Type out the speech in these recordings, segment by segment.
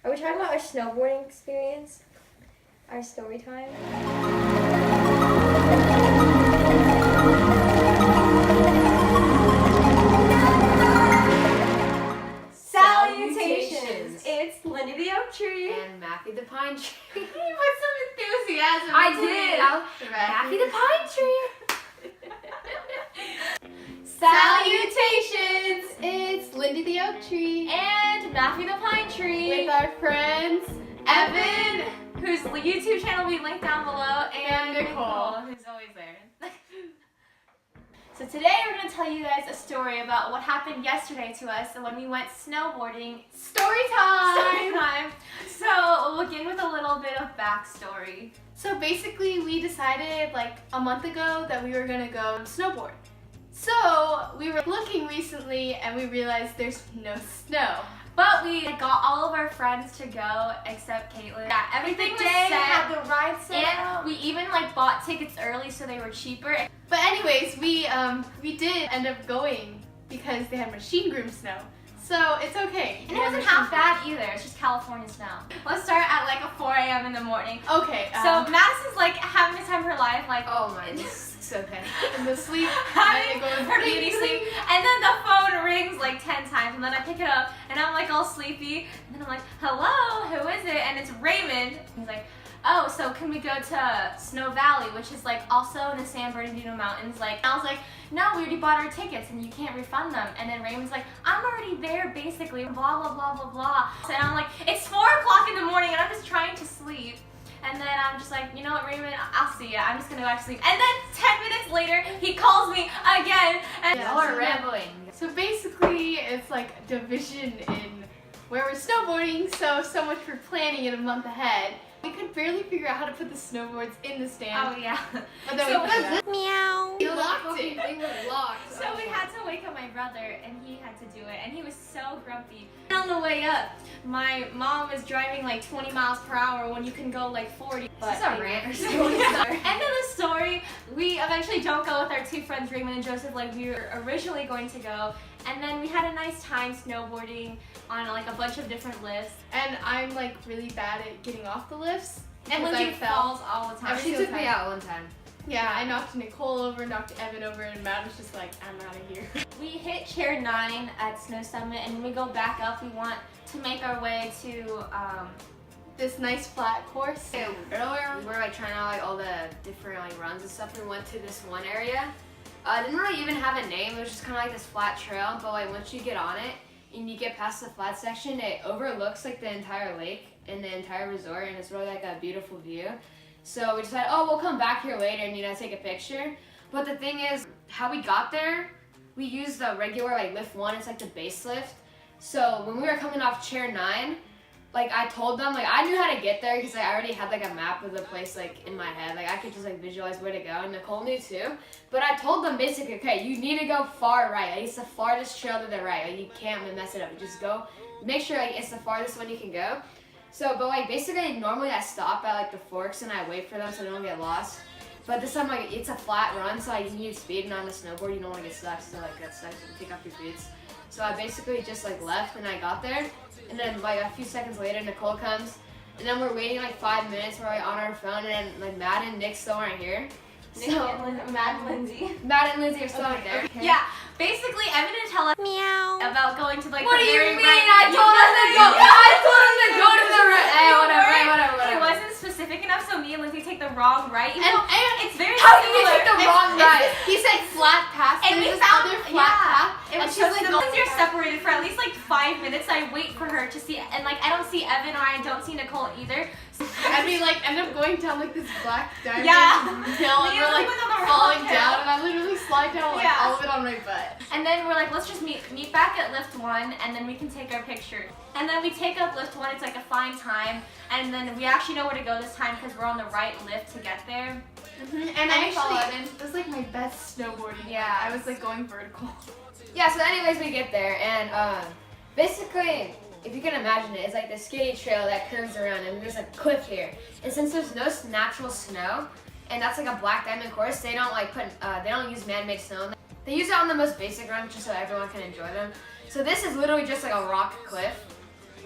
Are we talking about our snowboarding experience? Our story time? Salutations! It's Lindy the Oak Tree. And Matthew the Pine Tree. With some enthusiasm. I did. Matthew the Pine Tree. Salutations! It's Lindy the Oak Tree. And Matthew the Pine Tree. With our friends, Evan, whose YouTube channel we linked down below, and Nicole, who's always there. So today we're going to tell you guys a story about what happened yesterday to us when we went snowboarding. Story time! Story time. So we'll begin with a little bit of backstory. So basically we decided like a month ago that we were going to go snowboard. So we were looking recently and we realized there's no snow. But we got all of our friends to go except Caitlin. Yeah, everything was set. Had the ride set and we even like bought tickets early so they were cheaper. But anyways, we did end up going because they had machine groom snow. So it's okay. And it wasn't half bad either. It's just California snow. Let's start at like 4 a.m. in the morning. Okay. So Madison's like having the time of her life. Like, oh my, it's okay. In the sleep. Having her beauty sleep. And then the phone rings like 10 times. And then I pick it up and I'm like all sleepy. And then I'm like, hello, who is it? And it's Raymond. He's like, oh, so can we go to Snow Valley, which is like also in the San Bernardino Mountains? Like, and I was like, no, we already bought our tickets and you can't refund them. And then Raymond's like, I'm already there basically, blah, blah, blah, blah, blah. And I'm like, it's 4 o'clock in the morning and I'm just trying to sleep. And then I'm just like, you know what, Raymond, I'll see ya. I'm just gonna go back to sleep. And then 10 minutes later, he calls me again. And y'all are rambling. So basically, it's like a division in where we're snowboarding, so much for planning it a month ahead. We could barely figure out how to put the snowboards in the stand. Oh yeah. But then so meow. You locked it. Thing was locked. So we had to wake up my brother and he had to do it and he was so grumpy. And on the way up, my mom was driving like 20 miles per hour when you can go like 40. But this is a rant or something. End of the story, we eventually don't go with our two friends, Raymond and Joseph, like we were originally going to go. And then we had a nice time snowboarding on like a bunch of different lifts. And I'm like really bad at getting off the lifts. And Lindsay falls all the time. She took me out one time. Yeah, I knocked Nicole over, knocked Evan over, and Matt was just like, I'm out of here. We hit chair 9 at Snow Summit, and when we go back up, we want to make our way to this nice flat course. Yeah, earlier we were like trying out like all the different like runs and stuff. We went to this one area. It didn't really even have a name. It was just kind of like this flat trail. But like once you get on it and you get past the flat section, it overlooks like the entire lake and the entire resort, and it's really like a beautiful view. So we decided, oh, we'll come back here later and take a picture. But the thing is, how we got there, we used the regular like lift 1. It's like the base lift. So when we were coming off chair 9, like I told them, like I knew how to get there because I already had like a map of the place like in my head. Like I could just like visualize where to go, and Nicole knew too. But I told them basically, okay, you need to go far right. Like, it's the farthest trail to the right. Like you can't mess it up. You just go, make sure like it's the farthest one you can go. So, but like basically normally I stop at like the forks and I wait for them so they don't get lost. But this time like it's a flat run, so like, you need speed, and on the snowboard you don't want to get stuck. So like get stuck, so you take off your boots. So I basically just like left and I got there. And then like a few seconds later, Nicole comes, and then we're waiting like 5 minutes. We're like on our phone, and then like Matt and Nick still aren't here. Matt and Lindsay. Matt and Lindsay are still right there. Okay. Yeah, basically Evan didn't tell us about going to like what the do you very mean? right. I told him to go. I told him to go to the right. Hey, whatever. It wasn't specific enough, so me and Lindsay take the wrong right. And it's very how did you similar. take the wrong right? He said flat path, and we there's found other flat path. It was just like Lindsay are separated for at least like 5 minutes. I wait for her to see, and like I don't see Evan or I don't see Nicole either. And we like end up going down like this black diamond hill, and We we're like went on the falling wrong down, hill. and I literally slide down like all of it on my butt. And then we're like, let's just meet back at lift 1, and then we can take our picture. And then we take up lift 1. It's like a fine time, and then we actually know where to go this time because we're on the right lift to get there. And I actually, it was like my best snowboarding. Yeah, I was like going vertical. Yeah. So anyways, we get there, and basically, if you can imagine it, it's like this skinny trail that curves around, and there's a cliff here. And since there's no natural snow, and that's like a black diamond course, they don't like they don't use man-made snow. They use it on the most basic runs just so everyone can enjoy them. So this is literally just like a rock cliff.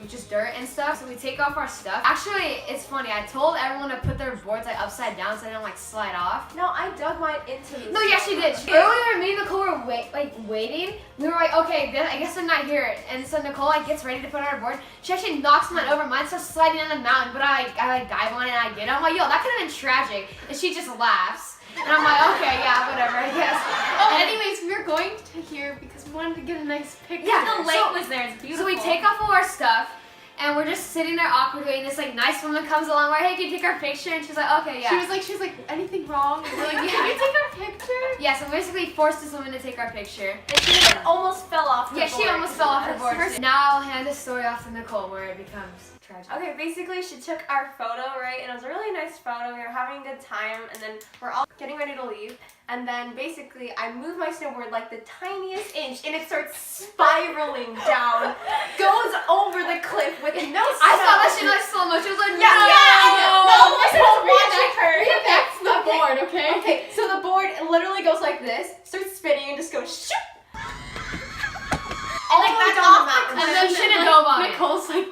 with just dirt and stuff. So we take off our stuff. Actually, it's funny. I told everyone to put their boards like upside down so they don't like slide off. No, I dug mine into the No, yeah, she did. Earlier, me and Nicole were waiting. We were like, okay, then I guess I'm not here. And so Nicole like gets ready to put on her board. She actually knocks mine over. Mine starts sliding down the mountain, but I like dive on it and I get it. I'm like, yo, that could have been tragic. And she just laughs. And I'm like, okay, yeah, whatever, I guess. Oh, anyways, we were going to here because we wanted to get a nice picture. Yeah, The lake was there. It's beautiful. So we take off all our stuff, and we're just sitting there awkwardly, and this like nice woman comes along, we're like, hey, can you take our picture? And she's like, okay, yeah. She was like, anything wrong? And we're like, can you take our picture? Yeah, so we basically forced this woman to take our picture. And she almost fell off the board. Yeah, she almost fell off her board. Now I'll hand this story off to Nicole, where it becomes tragic. Okay, basically she took our photo, right? And it was a really nice photo. We were having a good time, and then we're all getting ready to leave. And then basically I moved my snowboard like the tiniest inch, and it starts spiraling down, goes over the cliff with no snow. I saw that shit like slow motion. It was like, Yeah, no! I was watching her. That's the board, okay? Okay, so the board literally goes like this, starts spinning, and just goes shoot. And like that's off the cliff. And then she should've dove on it. Nicole's like,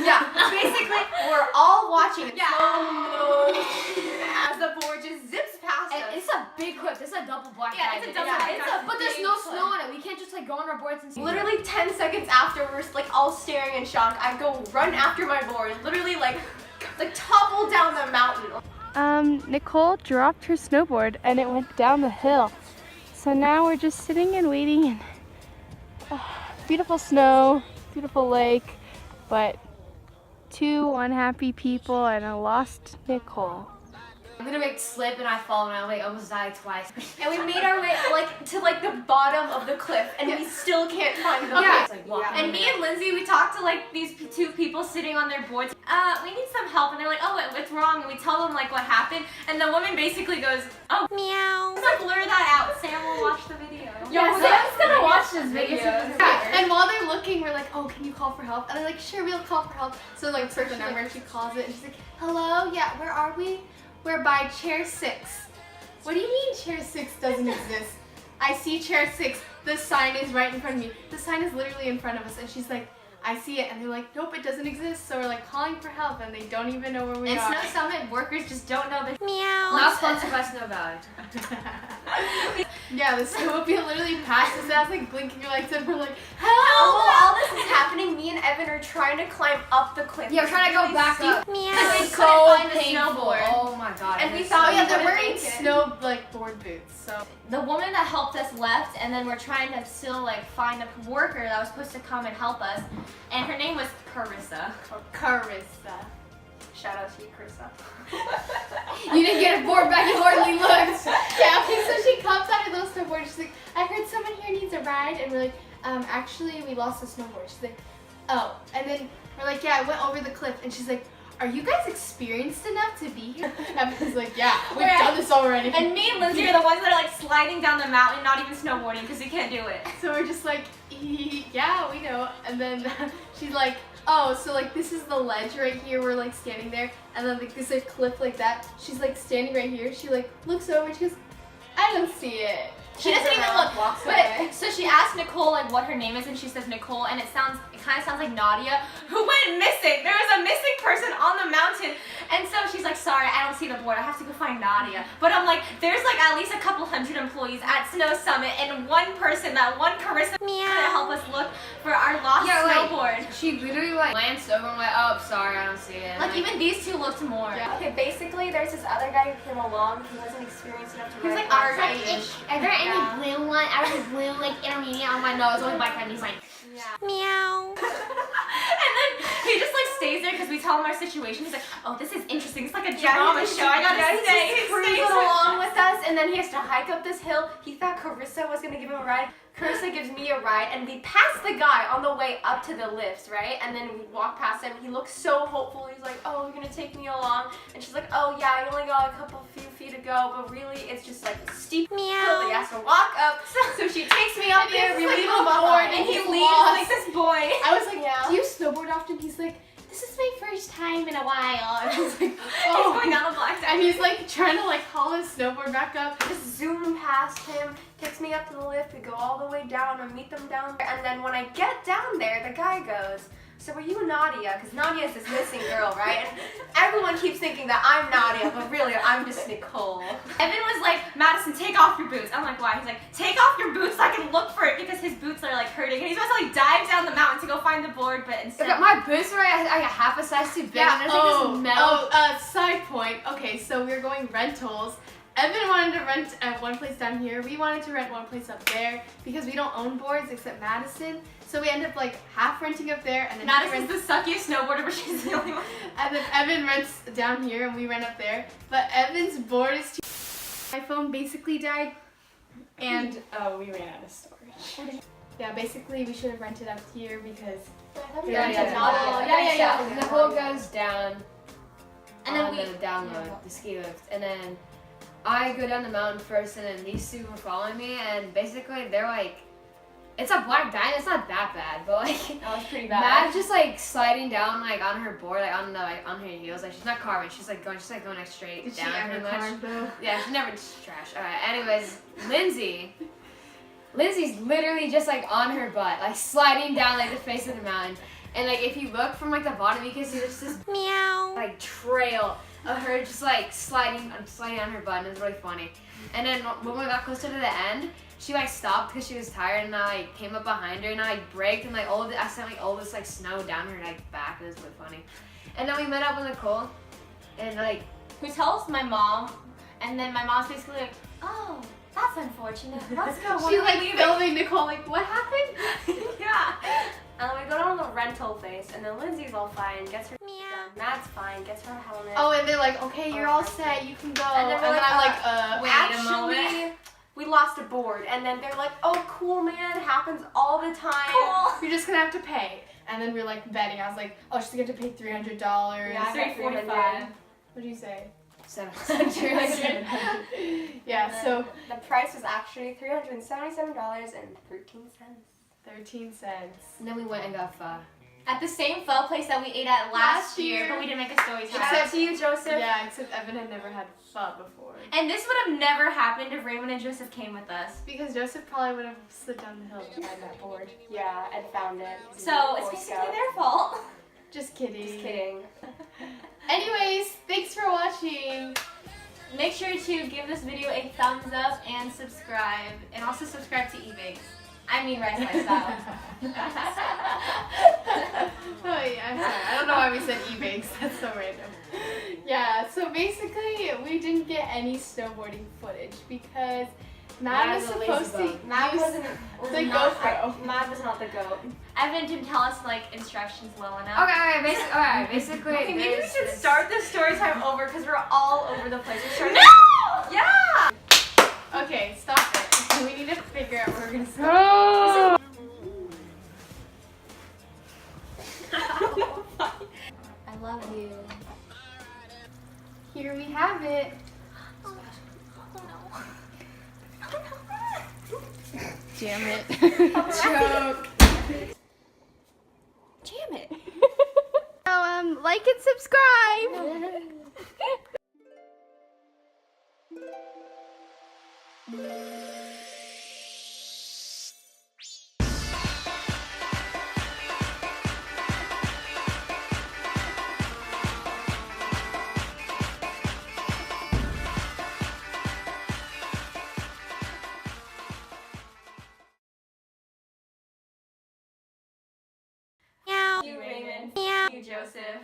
Yeah, basically, we're all watching it. Yeah. As the board just zips past And us. it's a big cliff. It's a double black Yeah, it's a double black diamond. But there's Big no cliff. snow on it. We can't just like go on our boards and see. Literally 10 seconds after, we're like all staring in shock. I go run after my board, literally like topple down the mountain. Nicole dropped her snowboard and it went down the hill. So now we're just sitting and waiting and beautiful snow, beautiful lake, but two unhappy people and a lost Nicole. I'm gonna make slip and I fall and I like almost died twice. And we made our way to the bottom of the cliff, and we still can't find the Yeah. board. Like, walking And me and Lindsay, we talked to like these two people sitting on their boards. We need some help, and they're like, oh, what's wrong? And we tell them like what happened, and the woman basically goes, oh, meow. So blur that out. Sam will watch the video. Yeah, Sam's gonna watch this video. Yeah, and while they're looking, we're like, oh, can you call for help? And they're like, sure, we'll call for help. So like search the number and she calls it and she's like, hello, yeah, where are we? We're by chair 6. What do you mean chair 6 doesn't exist? I see chair 6. The sign is right in front of me. The sign is literally in front of us. And she's like, I see it. And they're like, nope, it doesn't exist. So we're like calling for help and they don't even know where we And are. Snow Summit workers just don't know the meow. Not sponsored by Snow Valley. Yeah, the snowmobile literally passes us like blinking your lights and we're like, help! While all this is happening, me and Evan are trying to climb up the cliff. Yeah, we're trying to go back up. Meow. It's We so couldn't find a painful. snowboard. Oh my god. And it we is thought Oh so yeah, we they're couldn't wearing make it. snow like board boots. So The woman that helped us left, and then we're trying to still like find a worker that was supposed to come and help us, and her name was Carissa. Carissa. Shout out to you, Carissa. You didn't get a board back, you hardly looked. Yeah, okay, so she comes out of those snowboards. She's like, I heard someone here needs a ride. And we're like, actually, we lost a snowboard. She's like, oh. And then we're like, yeah, I went over the cliff. And she's like, are you guys experienced enough to be here? And Evan's like, yeah, we've done this already. And me and Lindsay are the ones that are like sliding down the mountain, not even snowboarding, because we can't do it. So we're just like, yeah, we know. And then she's like, oh, so like this is the ledge right here. We're like standing there. And then like this like cliff like that. She's like standing right here. She like looks over and she goes, I don't see it. She doesn't even look. Walks away. But so she asked Nicole like what her name is, and she says Nicole, and it kind of sounds like Nadia, who went missing. There was a missing person on the mountain, and so she's like, sorry, I don't see the board. I have to go find Nadia. But I'm like, there's like at least a couple hundred employees at Snow Summit, and one person, that one Carissa, gonna help us look for our lost snowboard. She literally like glanced over and went, oh, sorry, I don't see it. Like even these two looked more. Yeah. Okay, basically there's this other guy who came along. He wasn't experienced enough to He's ride like our boards. age. Are there any blue one? I was blue, like intermediate on my nose. Only my friend, he's like, Yeah. Meow. And then he just like stays there because we tell him our situation. He's like, oh, this is interesting. It's like a drama show. I gotta stay. He stays along with us, and then he has to hike up this hill. He thought Carissa was gonna give him a ride. Carissa gives me a ride, and we pass the guy on the way up to the lifts, right? And then we walk past him. He looks so hopeful. He's like, oh, you're gonna take me along? And she's like, oh yeah, I only got a few feet to go, but really it's just like a steep hill that he has to walk up. So she takes me up there, we leave him behind, and he leaves like this boy. I was like, do you snowboard often? He's like, this is my first time in a while. And I was like, oh. He's going down the black And he's like trying to like haul his snowboard back up. Just zoom past him, takes me up to the lift, we go all the way down and meet them down there. And then when I get down there, the guy goes, so were you Nadia? Because Nadia's this missing girl, right? And everyone keeps thinking that I'm Nadia, but really I'm just Nicole. Evan was like, Madison, take off your boots. I'm like, why? He's like, take off your boots so I can look for it because his boots are like hurting. And he's supposed to like dive down the mountain to go find the board, but instead. Look, my boots were like half a size too big, and there's like this metal. Side point. Okay, so we were going rentals. Evan wanted to rent at one place down here. We wanted to rent one place up there because we don't own boards except Madison. So we end up like half renting up there, and then Madison's the suckiest snowboarder, but she's the only one. And then Evan rents down here, and we rent up there. But Evan's board is too. My phone basically died, and we ran out of storage. yeah, basically we should have rented up here because. Yeah. Nicole goes down, And then on we the download, the ski lift, and then I go down the mountain first, and then these two were following me, and basically they're like, it's a black diamond, it's not that bad, but like, That was pretty bad. Mad's just like sliding down like on her board, like on her heels, like she's not carving, she's like going like straight Did she down ever pretty much. carve though? Yeah, she never trash. Alright, anyways, Lindsay's literally just like on her butt, like sliding down like the face of the mountain. And like if you look from like the bottom, you can see there's this like trail of her just like sliding on her butt, and it's really funny. And then when we got closer to the end, she like stopped because she was tired, and I like came up behind her and I like braked, and like I sent like all this like snow down her like back. It was really funny. And then we met up with Nicole, and like Who tells my mom, and then my mom's basically like, oh, that's unfortunate. Let's go. She like filming Nicole, like, what happened? Yeah. And then we go down to the rental place, and then Lindsay's all fine, gets her done. Matt's fine, gets her helmet. Oh, and they're like, okay, you're all set, you can go. And then we're like, I'm like, wait a moment. actually, we lost a board. And then they're like, oh, cool, man, it happens all the time. Cool. you're just gonna have to pay. And then we're like betting. I was like, oh, she's gonna pay $300. Yeah, I got $345. What'd you say? 700. Yeah, so The price was actually $377.13. 13 cents. And then we went and got pho. At the same pho place that we ate at last year, but we didn't make a story time. Except to you, Joseph. Yeah, except Evan had never had pho before. And this would have never happened if Raymond and Joseph came with us. Because Joseph probably would have slid down the hill to find that board. Yeah, and found it. So it's basically their fault. Just kidding. Just kidding. Anyways, thanks for watching. Make sure to give this video a thumbs up and subscribe. And also subscribe to eBay. I mean Rise Lifestyle. Oh yeah, I'm sorry. I don't know why we said e-bakes. That's so random. Yeah, so basically we didn't get any snowboarding footage because Matt was supposed to Matt use wasn't the GoPro. Matt was not the goat. Evan didn't tell us like instructions well enough. Okay, basically. Okay, maybe we there's should this- start the story time over because we're all over the place. We're starting. No! Yeah. Okay, stop it. We need to figure out where we're gonna start. I love you. Here we have it. Jam it. Joke. Jam it. So like and subscribe. You, Raymond. You, Joseph.